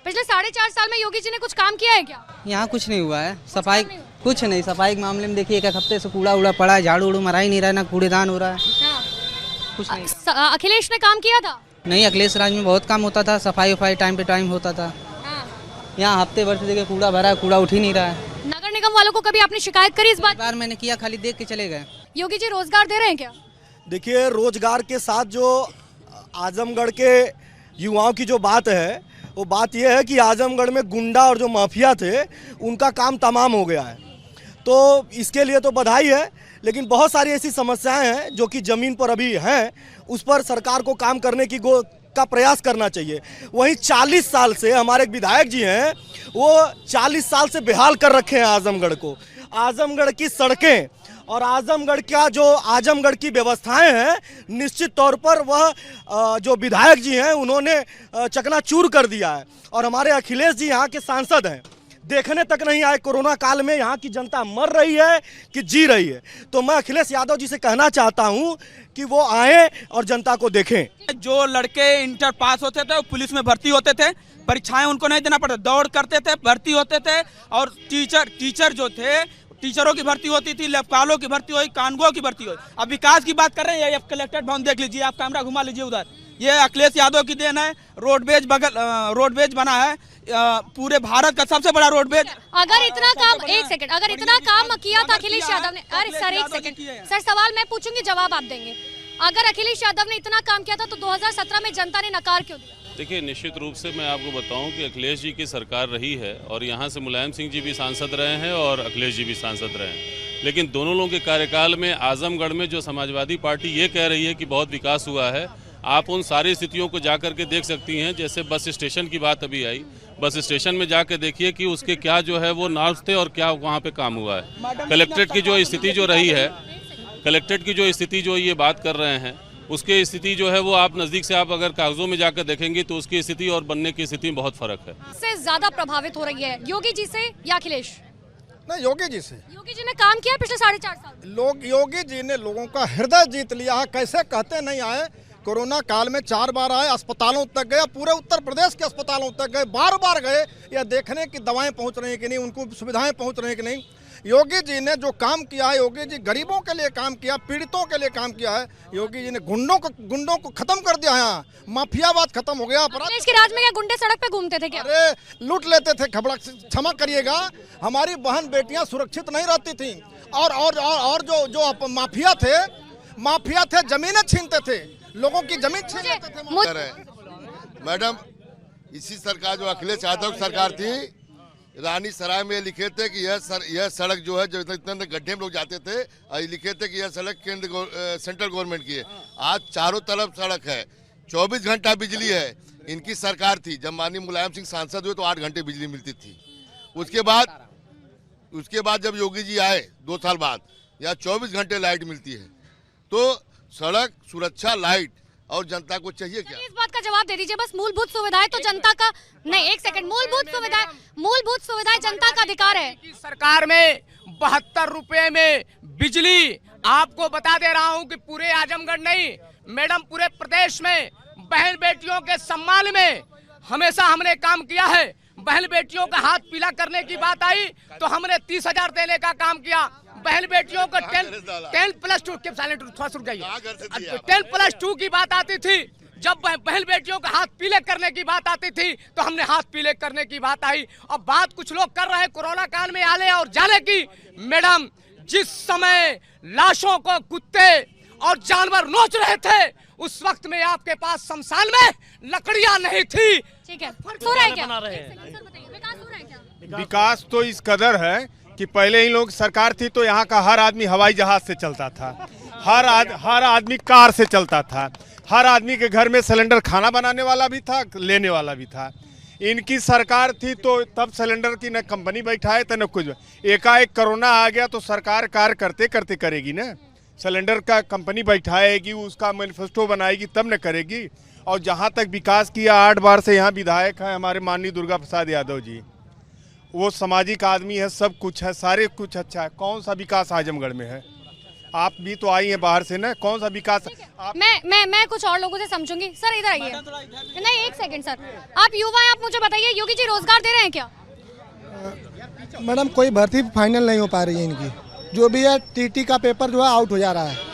पिछले 4.5 साल में योगी जी ने कुछ काम किया है क्या? यहाँ कुछ नहीं हुआ है। सफाई कुछ नहीं, सफाई के मामले में देखिए 1 हफ्ते से कूड़ा उड़ा पड़ा है, झाड़ू उड़ू मरा ही नहीं रहा, ना कूड़ेदान हो रहा है। कुछ नहीं। अखिलेश ने काम किया था? नहीं, अखिलेश राज में बहुत काम होता था, सफाई वफाई टाइम पे टाइम होता था। यहाँ हफ्ते भर से देखिए कूड़ा भरा है, कूड़ा उठ ही नहीं रहा है। नगर निगम वालों को कभी आपने शिकायत करी इस बार? मैंने किया, खाली देख के चले गए। योगी जी रोजगार दे रहे हैं क्या? देखिए, रोजगार के साथ जो आजमगढ़ के युवाओं की जो बात है, वो बात यह है कि आजमगढ़ में गुंडा और जो माफिया थे उनका काम तमाम हो गया है। तो इसके लिए तो बधाई है, लेकिन बहुत सारी ऐसी समस्याएं हैं जो कि ज़मीन पर अभी हैं, उस पर सरकार को काम करने का प्रयास करना चाहिए। वहीं 40 साल से हमारे एक विधायक जी हैं, वो 40 साल से बेहाल कर रखे हैं आजमगढ़ को। आजमगढ़ की सड़कें और आजमगढ़ की व्यवस्थाएं हैं, निश्चित तौर पर वह जो विधायक जी हैं उन्होंने चकनाचूर कर दिया है। और हमारे अखिलेश जी यहाँ के सांसद हैं, देखने तक नहीं आए कोरोना काल में यहाँ की जनता मर रही है कि जी रही है। तो मैं अखिलेश यादव जी से कहना चाहता हूँ कि वो आए और जनता को देखें। जो लड़के इंटर पास होते थे वो पुलिस में भर्ती होते थे, परीक्षाएं उनको नहीं देना पड़ता, दौड़ करते थे, भर्ती होते थे। और टीचर जो थे, टीचरों की भर्ती होती थी, लेखपालों की भर्ती हुई, कानूनगों की भर्ती हुई। अब विकास की बात कर रहे हैं, ये कलेक्ट्रेट भवन देख लीजिए, आप कैमरा घुमा लीजिए उधर, ये अखिलेश यादव की देन है। रोडवेज बना है, पूरे भारत का सबसे बड़ा रोडवेज। अगर इतना काम, एक सेकंड, अगर इतना काम किया था अखिलेश यादव ने, अरे सर एक सेकंड सर, सवाल मैं पूछूंगी, जवाब आप देंगे। अगर अखिलेश यादव ने इतना काम किया था तो 2017 में जनता ने नकार क्यों दिया? देखिए, निश्चित रूप से मैं आपको बताऊं कि अखिलेश जी की सरकार रही है और यहाँ से मुलायम सिंह जी भी सांसद रहे हैं और अखिलेश जी भी सांसद रहे हैं, लेकिन दोनों लोगों के कार्यकाल में आजमगढ़ में जो समाजवादी पार्टी ये कह रही है कि बहुत विकास हुआ है, आप उन सारी स्थितियों को जाकर के देख सकती हैं। जैसे बस स्टेशन की बात अभी आई, बस स्टेशन में जाकर देखिए कि उसके क्या जो है वो नॉर्म्स थे और क्या वहाँ पे काम हुआ है। कलेक्ट्रेट की जो स्थिति जो रही है, कलेक्ट्रेट की जो स्थिति जो ये बात कर रहे हैं, उसकी स्थिति जो है वो आप नजदीक से आप अगर कागजों में जाकर देखेंगे तो उसकी स्थिति और बनने की स्थिति में बहुत फर्क है। से ज्यादा प्रभावित हो रही है योगी जी से या अखिलेश? नहीं, योगी जी से। योगी जी ने काम किया पिछले 4.5 साल। योगी जी ने लोगों का हृदय जीत लिया है। कैसे कहते नहीं आए? कोरोना काल में 4 बार आए, अस्पतालों तक गए, पूरे उत्तर प्रदेश के अस्पतालों तक गए, बार बार गए, यह देखने की दवाएं पहुंच रही हैं कि नहीं, उनको सुविधाएं पहुंच रही हैं कि नहीं। योगी जी ने जो काम किया है, योगी जी गरीबों के लिए काम किया, पीड़ितों के लिए काम किया है। योगी जी ने गुंडों को खत्म कर दिया है, माफियावाद खत्म हो गया। अखिलेश के राज में क्या गुंडे सड़क पे घूमते थे क्या? अरे लूट लेते थे, खबड़ा, क्षमा करिएगा, हमारी बहन बेटियां सुरक्षित नहीं रहती थी। और जो माफिया थे जमीनें छीनते थे, लोगों की जमीन छीन लेते थे। मैडम, इसी सरकार जो अखिलेश यादव की सरकार थी, रानी सराय में लिखे थे कि यह सड़क जो है, जो इतने गड्ढे में लोग जाते थे, लिखे थे कि यह सड़क सेंट्रल गवर्नमेंट की है। आज चारों तरफ सड़क है, 24 घंटा बिजली है। इनकी सरकार थी, जब माननीय मुलायम सिंह सांसद हुए तो 8 घंटे बिजली मिलती थी। उसके बाद जब योगी जी आए 2 साल बाद, यहाँ 24 घंटे लाइट मिलती है। तो सड़क, सुरक्षा, लाइट और जनता को चाहिए क्या? इस बात का जवाब दे दीजिए बस। मूलभूत सुविधाएं तो जनता का नहीं, एक सेकंड, मूलभूत सुविधाएं जनता का अधिकार है। सरकार में 72 रुपए में बिजली, आपको बता दे रहा हूं कि पूरे आजमगढ़ नहीं मैडम, पूरे प्रदेश में बहन बेटियों के सम्मान में हमेशा हमने काम किया है। बहन बेटियों का हाथ पीला करने की बात आई तो हमने 30,000 देने का काम किया। बहन बेटियों को 10+2 के साइलेंट थोड़ा सुन जाइए, 10+2 की बात आती थी, जब बहन बेटियों का हाथ पीले करने की बात आती थी तो हमने हाथ पीले करने की बात आई। अब बात कुछ लोग कर रहे हैं कोरोना काल में आले और जाले की। मैडम, जिस समय लाशों को कुत्ते और जानवर नोच रहे थे, उस वक्त में आपके पास शमशान में लकड़ियां नहीं थी। ठीक है, हो रहा है क्या? विकास हो रहा है क्या? विकास तो इस कदर है कि पहले ही लोग सरकार थी तो यहाँ का हर आदमी हवाई जहाज से चलता था, हर आदमी कार से चलता था, हर आदमी के घर में सिलेंडर खाना बनाने वाला भी था, लेने वाला भी था। इनकी सरकार थी तो तब सिलेंडर की न कंपनी बैठाए तो न कुछ। एकाएक कोरोना आ गया तो सरकार कार्य करते करते करेगी ना, सिलेंडर का कंपनी बैठाएगी, उसका मैनिफेस्टो बनाएगी, तब न करेगी। और जहाँ तक विकास किया, 8 बार से यहाँ विधायक हैं हमारे माननीय दुर्गा प्रसाद यादव जी, वो सामाजिक आदमी है, सब कुछ है, सारे कुछ अच्छा है। कौन सा विकास आजमगढ़ में है? आप भी तो आई हैं बाहर से ना, कौन सा विकास आप मैं कुछ और लोगों से समझूंगी। सर इधर आइए। नहीं एक सेकंड सर, आप युवा हैं, आप मुझे बताइए योगी जी रोजगार दे रहे हैं क्या? मैडम कोई भर्ती फाइनल नहीं हो पा रही है इनकी, जो भी है टीटी का पेपर जो है आउट हो जा रहा है।